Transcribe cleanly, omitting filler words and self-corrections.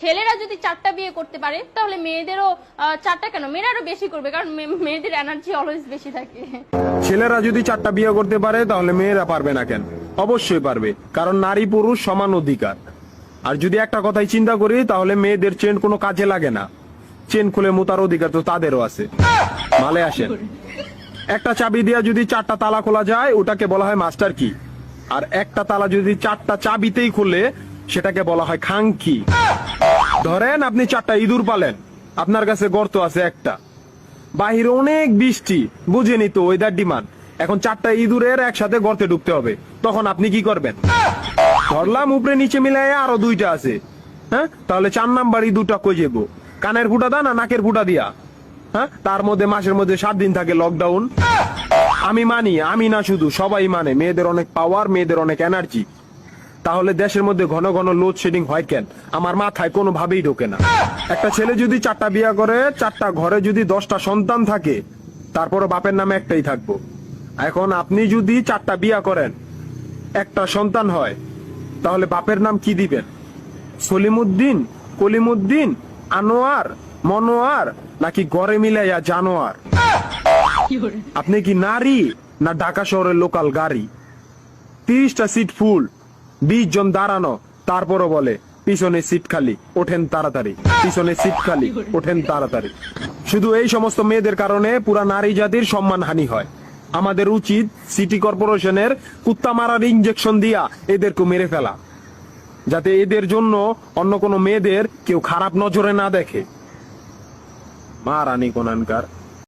ছেলেরা যদি 4টা বিয়ে করতে পারে তাহলে মেয়েদেরও 4টা কেন, মেয়েরা আরো বেশি করবে, কারণ মেয়েদের এনার্জি অলওয়েজ বেশি থাকে। ছেলেরা যদি 4টা বিয়ে করতে পারে তাহলে মেয়েরা পারবে না কেন? অবশ্যই পারবে, কারণ নারী পুরুষ সমান অধিকার। আর যদি একটা কথাই চিন্তা করি তাহলে মেয়েদের চেন কোনো কাজে লাগে না, চেন খুলে মোতার অধিকার তো তাদেরও আছে। মালে আসেন, একটা চাবি দিয়া যদি 4টা তালা খোলা যায় ওটাকে বলা হয় মাস্টার কি, আর একটা তালা যদি 4টা চাবিতেই খুলে সেটাকে বলা হয় খাঙ্কি। ধরেন আপনি 4টা ইঁদুর পালেন, আপনার কাছে গর্ত আছে একটা, বাহিরে অনেক বৃষ্টি, বুঝেনি তো ওয়েদার ডিমান্ড, এখন 4টা ইঁদুরের একসাথে গর্তে ঢুকতে হবে, তখন আপনি কি করবেন? ধরলাম উপরে নিচে মিলাই আরো 2টা আছে, হ্যাঁ, তাহলে 4 নাম্বার ইঁদুরটা কই যাবো? কানের ফুটা দা না নাকের ফুটা দিয়া? হ্যাঁ, তার মধ্যে মাসের মধ্যে 7 দিন থাকে লকডাউন। আমি মানি, আমি না শুধু সবাই মানে, মেয়েদের অনেক পাওয়ার, মেয়েদের অনেক এনার্জি। তাহলে দেশের মধ্যে ঘন ঘন লোডশেডিং হয় কেন? আমার মাথায় কোনোভাবেই ঢোকে না। একটা ছেলে যদি 4টা বিয়ে করে, 4টা ঘরে যদি 10টা সন্তান থাকে, তারপরে বাপের নামে একটাই থাকবো। এখন আপনি যদি 4টা বিয়ে করেন, একটা সন্তান হয়, তাহলে বাপের নাম কি দিবেন? সলিমুদ্দিন, কলিমুদ্দিন, আনোয়ার, মনোয়ার, নাকি গড়ে মিলাইয়া জানোয়ার? আপনি কি নারী না ঢাকা শহরের লোকাল গাড়ি? 30টা সিট ফুল, 20 জন দাঁড়ানো, তারপরও বলে পিছনে সিট খালি, ওঠেন তাড়াতাড়ি, পিছনে সিট খালি, ওঠেন তাড়াতাড়ি। শুধু এই সমস্ত মেয়েদের কারণে পুরা নারী জাতির সম্মানহানি হয়। আমাদের উচিত সিটি কর্পোরেশনের কুত্তা মারার ইনজেকশন দিয়া এদেরকে মেরে ফেলা, যাতে এদের জন্য অন্য কোনো মেয়েদের কেউ খারাপ নজরে না দেখে। মারানি কোনানকার।